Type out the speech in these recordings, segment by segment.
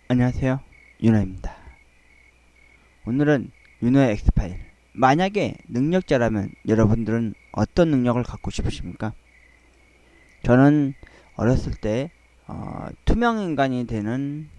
안녕하세요, 윤호입니다. 오늘은 윤호의 엑스파일. 만약에 능력자라면 여러분들은 어떤 능력을 갖고 싶으십니까? 저는 어렸을 때 투명인간이 되는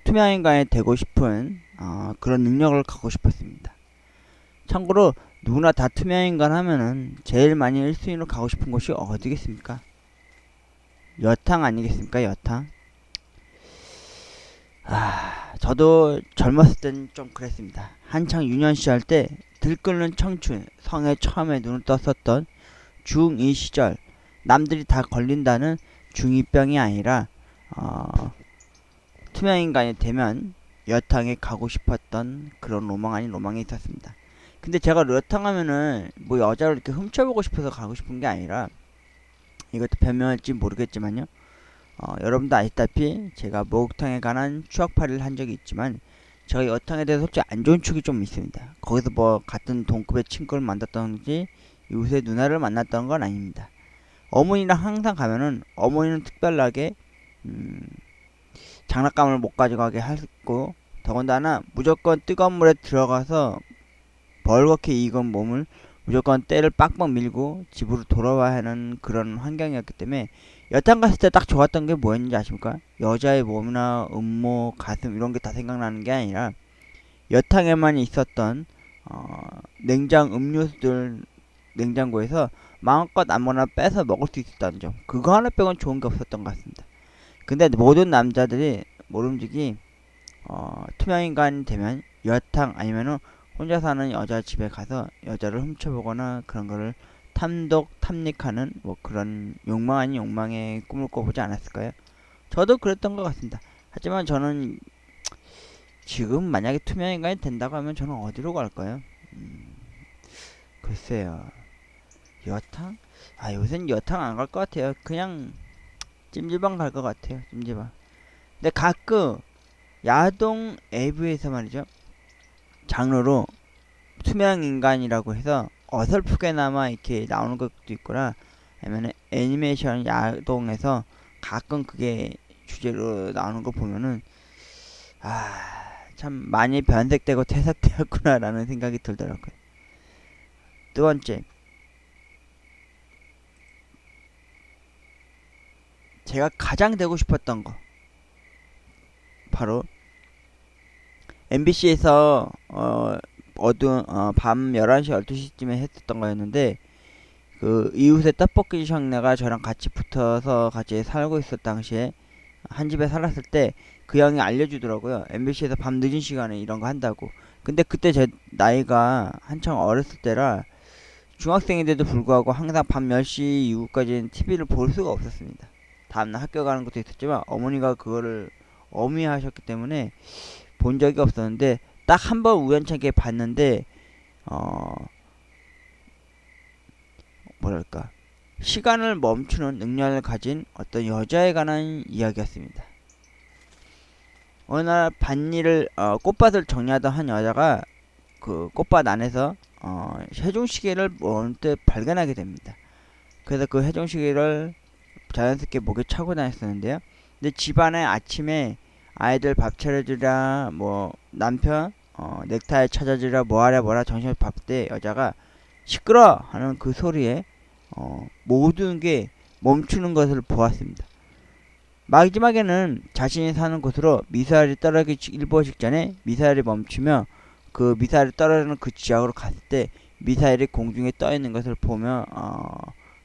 투명인간이 되고 싶은 그런 능력을 갖고 싶었습니다. 참고로 누구나 다 투명인간 하면은 제일 많이 1순위로 가고 싶은 곳이 어디겠습니까? 여탕 아니겠습니까? 여탕. 저도 젊었을 땐 좀 그랬습니다. 한창 유년시 할 때 들끓는 청춘, 성에 처음에 눈을 떴었던 중2 시절, 남들이 다 걸린다는 중2병이 아니라 투명인간이 되면 여탕에 가고 싶었던 그런 로망 아닌 로망이 있었습니다. 근데 제가 여탕 하면은 뭐 여자를 이렇게 훔쳐보고 싶어서 가고 싶은 게 아니라, 이것도 변명할지 모르겠지만요, 여러분도 아시다시피 제가 목욕탕에 관한 추억팔이를 한 적이 있지만, 제가 여탕에 대해서 솔직히 안 좋은 추억이 좀 있습니다. 거기서 뭐 같은 동급의 친구를 만났던지 요새 누나를 만났던 건 아닙니다. 어머니랑 항상 가면은 어머니는 특별하게 장난감을 못 가져가게 하고, 더군다나 무조건 뜨거운 물에 들어가서 벌겋게 익은 몸을 무조건 때를 빡빡 밀고 집으로 돌아와야 하는 그런 환경이었기 때문에, 여탕 갔을 때 딱 좋았던 게 뭐였는지 아십니까? 여자의 몸이나 음모, 가슴 이런 게 다 생각나는 게 아니라, 여탕에만 있었던 냉장 음료수들 냉장고에서 마음껏 아무거나 빼서 먹을 수 있었다는 점, 그거 하나 빼곤 좋은 게 없었던 것 같습니다. 근데 모든 남자들이 모름지기 투명인간이 되면 여탕 아니면은 혼자 사는 여자 집에 가서 여자를 훔쳐보거나 그런 거를 탐독 탐닉하는 뭐 그런 욕망 아닌 욕망의 꿈을 꿔보지 않았을까요? 저도 그랬던 것 같습니다. 하지만 저는 지금 만약에 투명인간이 된다고 하면 저는 어디로 갈까요? 글쎄요. 여탕? 요새는 여탕 안 갈 것 같아요. 그냥 찜질방 갈 것 같아요. 찜질방. 근데 가끔 야동 AV에서 말이죠, 장르로 투명인간이라고 해서 어설프게나마 이렇게 나오는 것도 있거나, 아니면 애니메이션 야동에서 가끔 그게 주제로 나오는 거 보면은 참 많이 변색되고 퇴색되었구나라는 생각이 들더라고요. 두 번째, 제가 가장 되고 싶었던 거, 바로 MBC에서 어두운 밤 11시 12시쯤에 했었던 거였는데, 그 이웃의 떡볶이 형네가 저랑 같이 붙어서 같이 살고 있었 당시에 한 집에 살았을 때 그 형이 알려주더라고요. MBC에서 밤 늦은 시간에 이런 거 한다고. 근데 그때 제 나이가 한창 어렸을 때라 중학생인데도 불구하고 항상 밤 10시 이후까지는 TV를 볼 수가 없었습니다. 다음날 학교 가는 것도 있었지만 어머니가 그거를 어미하셨기 때문에 본 적이 없었는데, 딱 한 번 우연찮게 봤는데 어 뭐랄까, 시간을 멈추는 능력을 가진 어떤 여자에 관한 이야기였습니다. 어느 날 밭일을 꽃밭을 정리하던 한 여자가 그 꽃밭 안에서 해중시계를 언뜻 발견하게 됩니다. 그래서 그 해중시계를 자연스럽게 목에 차고 다녔었는데요. 근데 집안에 아침에 아이들 밥 차려주랴, 뭐 남편 넥타이 찾아주랴, 뭐하랴 뭐라 정신을 바쁠 때 여자가 시끄러 하는 그 소리에 모든 게 멈추는 것을 보았습니다. 마지막에는 자신이 사는 곳으로 미사일이 떨어지기 일보 직전에 미사일이 멈추며 그 미사일이 떨어지는 그 지역으로 갔을 때 미사일이 공중에 떠 있는 것을 보며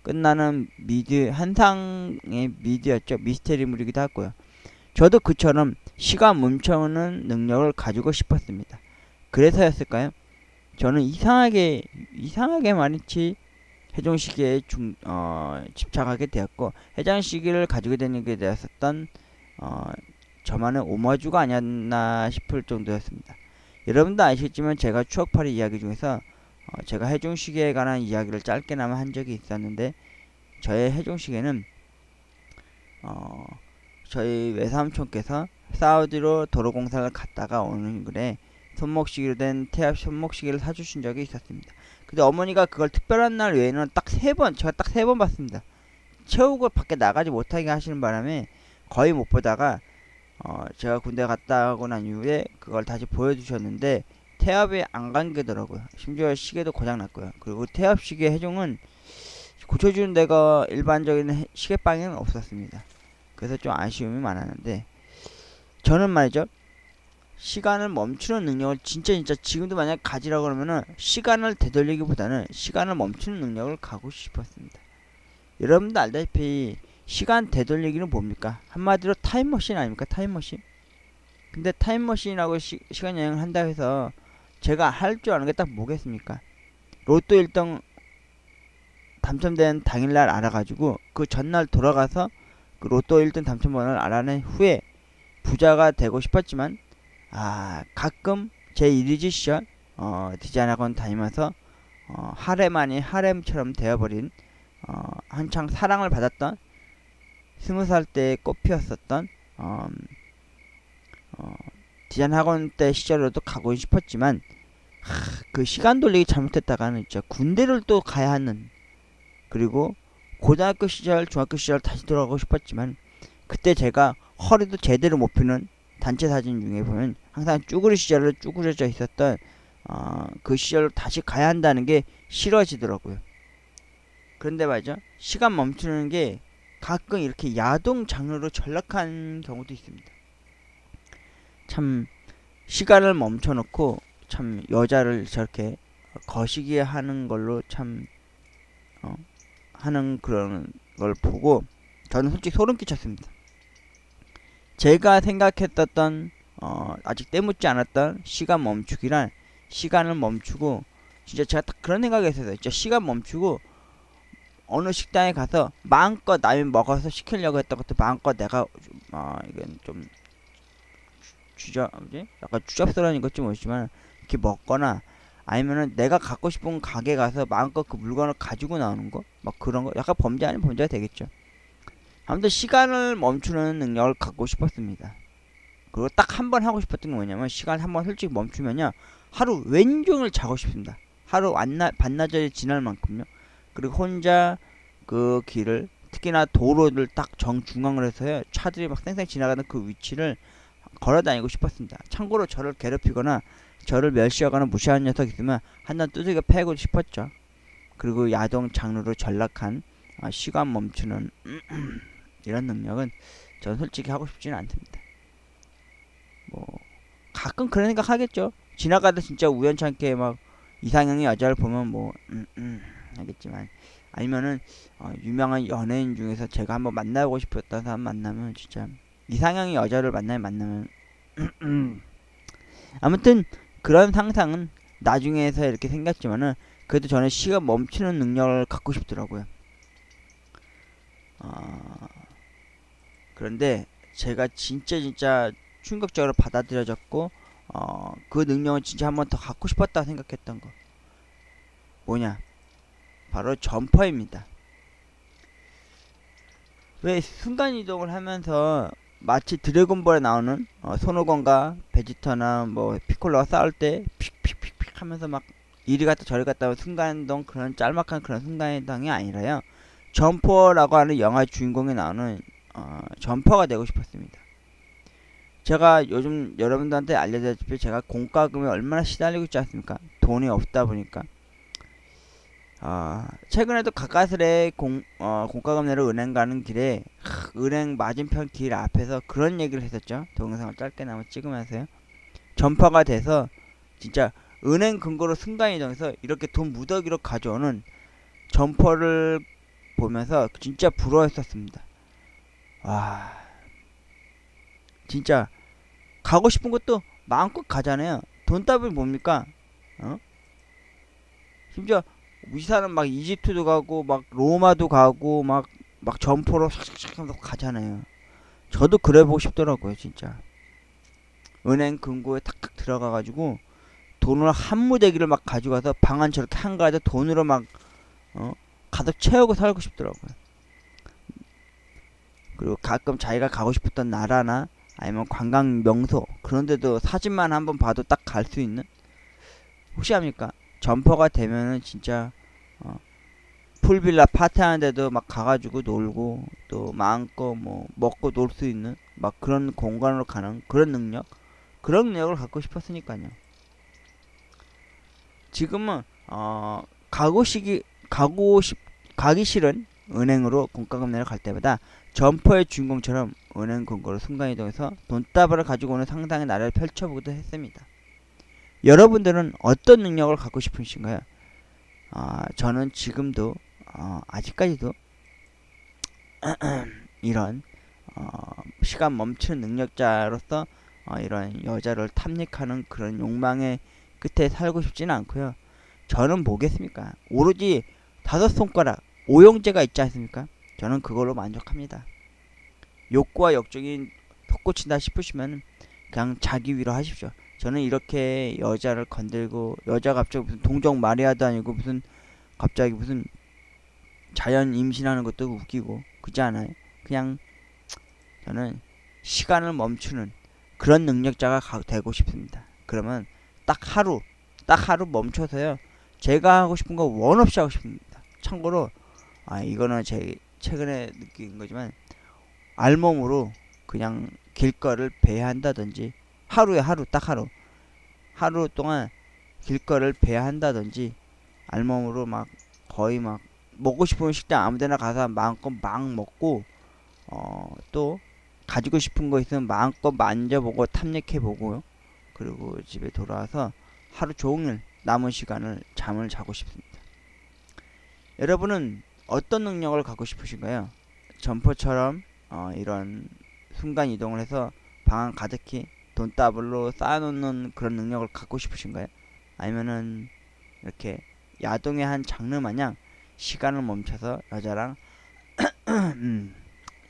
끝나는 미드, 한상의 미드였죠. 미스테리물이기도 하고요. 저도 그처럼 시간 멈추는 능력을 가지고 싶었습니다. 그래서였을까요? 저는 이상하게 말이지 해종시계에 집착하게 되었고, 해장시계를 가지게 되는 게 되었었던 저만의 오마주가 아니었나 싶을 정도였습니다. 여러분도 아시겠지만 제가 추억팔이 이야기 중에서 제가 해종시계에 관한 이야기를 짧게나마 한 적이 있었는데, 저의 해종시계는 어, 저희 외삼촌께서 사우디로 도로공사를 갔다가 오는 길에 손목시계로 된 태압 손목시계를 사주신 적이 있었습니다. 근데 어머니가 그걸 특별한 날 외에는 딱 세 번, 제가 딱 세 번 봤습니다. 채우고 밖에 나가지 못하게 하시는 바람에 거의 못 보다가 제가 군대 갔다 오고 난 이후에 그걸 다시 보여주셨는데 태엽이 안 감기더라고요. 심지어 시계도 고장 났고요. 그리고 태엽 시계 해종은 고쳐주는 데가 일반적인 시계방에는 없었습니다. 그래서 좀 아쉬움이 많았는데 저는 말이죠, 시간을 멈추는 능력을 진짜 지금도 만약 가지라고 그러면은 시간을 되돌리기보다는 시간을 멈추는 능력을 갖고 싶었습니다. 여러분도 알다시피 시간 되돌리기는 뭡니까? 한마디로 타임머신 아닙니까? 타임머신. 근데 타임머신이라고 시간 여행을 한다 해서 제가 할 줄 아는 게 딱 뭐겠습니까? 로또 1등 당첨된 당일날 알아가지고 그 전날 돌아가서 그 로또 1등 당첨번호를 알아낸 후에 부자가 되고 싶었지만 가끔 제 이리지 시절 디자인 학원 다니면서 하렘 아닌 하렘처럼 되어버린 한창 사랑을 받았던 20살 때 꽃피었었던 디자인 학원 때 시절로도 가고 싶었지만 그 시간 돌리기 잘못했다가는 진짜 군대를 또 가야 하는, 그리고 고등학교 시절 중학교 시절 다시 돌아가고 싶었지만 그때 제가 허리도 제대로 못 펴는 단체 사진 중에 보면 항상 쭈그리 시절로 쭈그려져 있었던 그 시절로 다시 가야 한다는 게 싫어지더라고요. 그런데 말이죠, 시간 멈추는 게 가끔 이렇게 야동 장르로 전락한 경우도 있습니다. 참 시간을 멈춰놓고 참 여자를 저렇게 거시기 하는 걸로 참 하는 그런 걸 보고 저는 솔직히 소름 끼쳤습니다. 제가 생각했었던 아직 때묻지 않았던 시간 멈추기란, 시간을 멈추고 진짜 제가 딱 그런 생각이 있었어요. 진짜 시간 멈추고 어느 식당에 가서 마음껏 남이 먹어서 시키려고 했던 것도 마음껏 내가 이건 좀 약간 주접스러운 것쯤 모르지만 이렇게 먹거나, 아니면은 내가 갖고 싶은 가게 가서 마음껏 그 물건을 가지고 나오는 거, 막 그런 거, 약간 범죄 아닌 범죄가 되겠죠. 아무튼 시간을 멈추는 능력을 갖고 싶었습니다. 그리고 딱 한 번 하고 싶었던 게 뭐냐면, 시간 한 번 솔직히 멈추면요, 하루 왼종일 자고 싶습니다. 하루 반나절이 지날 만큼요. 그리고 혼자 그 길을, 특히나 도로를 딱 정중앙으로 해서요, 차들이 막 쌩쌩 지나가는 그 위치를 걸어 다니고 싶었습니다. 참고로 저를 괴롭히거나 저를 멸시하거나 무시하는 녀석 있으면 한번 두들겨 패고 싶었죠. 그리고 야동 장르로 전락한 시간 멈추는 이런 능력은 전 솔직히 하고 싶지는 않습니다. 뭐 가끔 그런 생각 하겠죠. 지나가다 진짜 우연찮게 막 이상형의 여자를 보면 뭐 하겠지만, 아니면은 유명한 연예인 중에서 제가 한번 만나고 싶었던 사람 만나면 진짜 이상형의 여자를 만나면 아무튼 그런 상상은 나중에서 이렇게 생겼지만은 그래도 저는 시간 멈추는 능력을 갖고 싶더라고요. 그런데 제가 진짜 충격적으로 받아들여졌고 그 능력은 진짜 한번 더 갖고 싶었다 생각했던 거 뭐냐, 바로 점퍼입니다. 왜 순간이동을 하면서 마치 드래곤볼에 나오는 손오공과 베지터나 뭐 피콜로가 싸울 때 픽픽픽픽 하면서 막 이리 갔다 저리 갔다 하면 순간이동, 그런 짤막한 그런 순간이동이 아니라요, 점퍼라고 하는 영화 주인공이 나오는 점퍼가 되고 싶었습니다. 제가 요즘 여러분들한테 알려드렸다시피 제가 공과금에 얼마나 시달리고 있지 않습니까? 돈이 없다 보니까 최근에도 가까스레 공과금 내러 은행 가는 길에 은행 맞은편 길 앞에서 그런 얘기를 했었죠. 동영상을 짧게나마 찍으면서요. 전파가 돼서 진짜 은행 근거로 순간이동해서 이렇게 돈 무더기로 가져오는 점퍼를 보면서 진짜 부러웠었습니다. 와, 진짜 가고 싶은 것도 마음껏 가잖아요. 돈 따위 뭡니까? 심지어 위사는 막 이집트도 가고 막 로마도 가고 막 점포로 샥샥샥 하면서 가잖아요. 저도 그래 보고 싶더라고요, 진짜. 은행 금고에 탁탁 들어가가지고 돈을 한 무대기를 막 가져가서 방 안 저렇게 한가하게 돈으로 막 가득 채우고 살고 싶더라고요. 그리고 가끔 자기가 가고 싶었던 나라나 아니면 관광 명소 그런데도 사진만 한번 봐도 딱 갈 수 있는, 혹시 합니까? 점퍼가 되면은 진짜 풀빌라 파티하는데도 막 가가지고 놀고 또 마음껏 뭐 먹고 놀 수 있는 막 그런 공간으로 가는 그런 능력, 그런 능력을 갖고 싶었으니까요. 지금은 가기 싫은 은행으로 공과금 내러 갈 때마다 점퍼의 주인공처럼 은행 금고로 순간이동해서 돈다발을 가지고 오는 상상의 나라를 펼쳐보기도 했습니다. 여러분들은 어떤 능력을 갖고 싶으신가요? 저는 지금도 아직까지도 이런 시간 멈추는 능력자로서 이런 여자를 탐닉하는 그런 욕망의 끝에 살고 싶지는 않고요. 저는 뭐겠습니까? 오로지 5손가락 오형제가 있지 않습니까? 저는 그걸로 만족합니다. 욕구와 역정이 솟구친다 싶으시면 그냥 자기 위로 하십시오. 저는 이렇게 여자를 건들고 여자가 갑자기 무슨 동정 마리아도 아니고 무슨 갑자기 무슨 자연 임신하는 것도 웃기고 그지 않아요? 그냥 저는 시간을 멈추는 그런 능력자가 되고 싶습니다. 그러면 딱 하루 멈춰서요. 제가 하고 싶은 거 원 없이 하고 싶습니다. 참고로 이거는 제 최근에 느낀 거지만 알몸으로 그냥 길거리를 배회한다든지 딱 하루 동안 길거리를 배회한다든지 알몸으로 막 거의 막 먹고 싶은 식당 아무데나 가서 마음껏 막 먹고 또 가지고 싶은 거 있으면 마음껏 만져보고 탐닉해보고요. 그리고 집에 돌아와서 하루 종일 남은 시간을 잠을 자고 싶습니다. 여러분은 어떤 능력을 갖고 싶으신가요? 점퍼처럼 이런 순간 이동을 해서 방 안 가득히 돈다발로 쌓아놓는 그런 능력을 갖고 싶으신가요? 아니면은 이렇게 야동의 한 장르 마냥 시간을 멈춰서 여자랑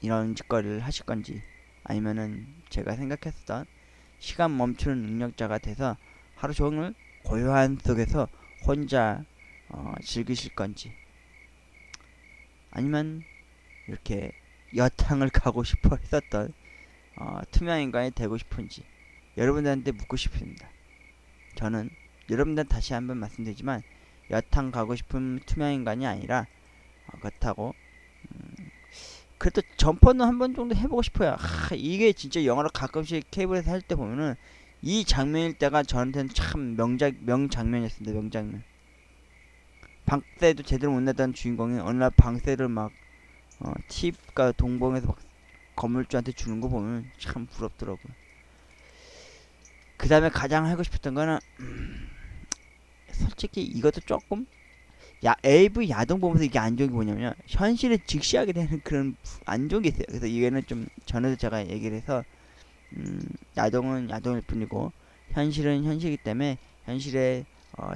이런 짓거리를 하실 건지, 아니면은 제가 생각했었던 시간 멈추는 능력자가 돼서 하루 종일 고요한 속에서 혼자 즐기실 건지, 아니면 이렇게 여탕을 가고 싶어 했었던 투명인간이 되고 싶은지 여러분들한테 묻고 싶습니다. 저는 여러분들 다시 한번 말씀드리지만 여탕 가고 싶은 투명인간이 아니라 그렇다고 그래도 점퍼는 한 번 정도 해보고 싶어요. 이게 진짜 영화로 가끔씩 케이블에서 할 때 보면은 이 장면일 때가 저한테는 참 명장면이었습니다. 명장면. 방세도 제대로 못 내던 주인공이 어느 날 방세를 막 팁과 동봉해서 막 건물주한테 주는 거 보면 참 부럽더라고요. 그 다음에 가장 하고 싶었던 거는 솔직히 이것도 조금 AV 야동 보면서 이게 안 좋은 게 뭐냐면요, 현실에 직시하게 되는 그런 안 좋은 게 있어요. 그래서 이거는 좀 전에도 제가 얘기를 해서 야동은 야동일 뿐이고 현실은 현실이기 때문에 현실에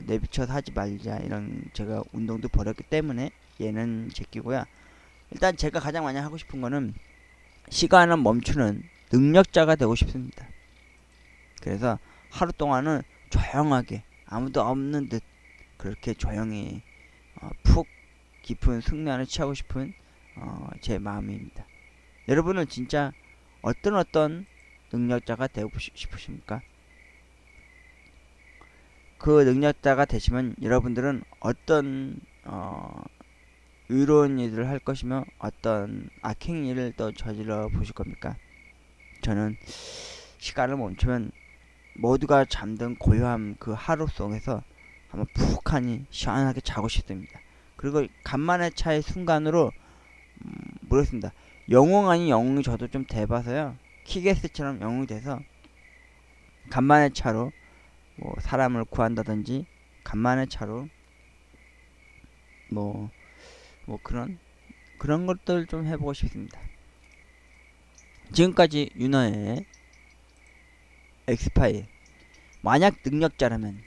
내비쳐서 하지 말자, 이런 제가 운동도 벌였기 때문에 얘는 제끼고요. 일단 제가 가장 많이 하고 싶은 거는 시간을 멈추는 능력자가 되고 싶습니다. 그래서 하루 동안은 조용하게 아무도 없는 듯 그렇게 조용히 푹 깊은 숙면을 취하고 싶은 제 마음입니다. 여러분은 진짜 어떤 능력자가 되고 싶으십니까? 그 능력자가 되시면 여러분들은 어떤 의로운 일을 할 것이며 어떤 악행 일을 또 저질러 보실 겁니까? 저는 시간을 멈추면 모두가 잠든 고요함 그 하루 속에서 한번 푹하니 시원하게 자고 싶습니다. 그리고 간만에 차의 순간으로 모르겠습니다. 영웅 아닌 영웅이 저도 좀 돼봐서요. 키게스처럼 영웅이 돼서 간만에 차로 뭐 사람을 구한다든지 간만에 차로 뭐 그런 것들 좀 해보고 싶습니다. 지금까지 윤호의 엑스파일, 만약 능력자라면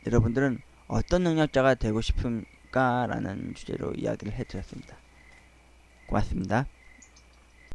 여러분들은 어떤 능력자가 되고 싶습니까? 라는 주제로 이야기를 해드렸습니다. 고맙습니다.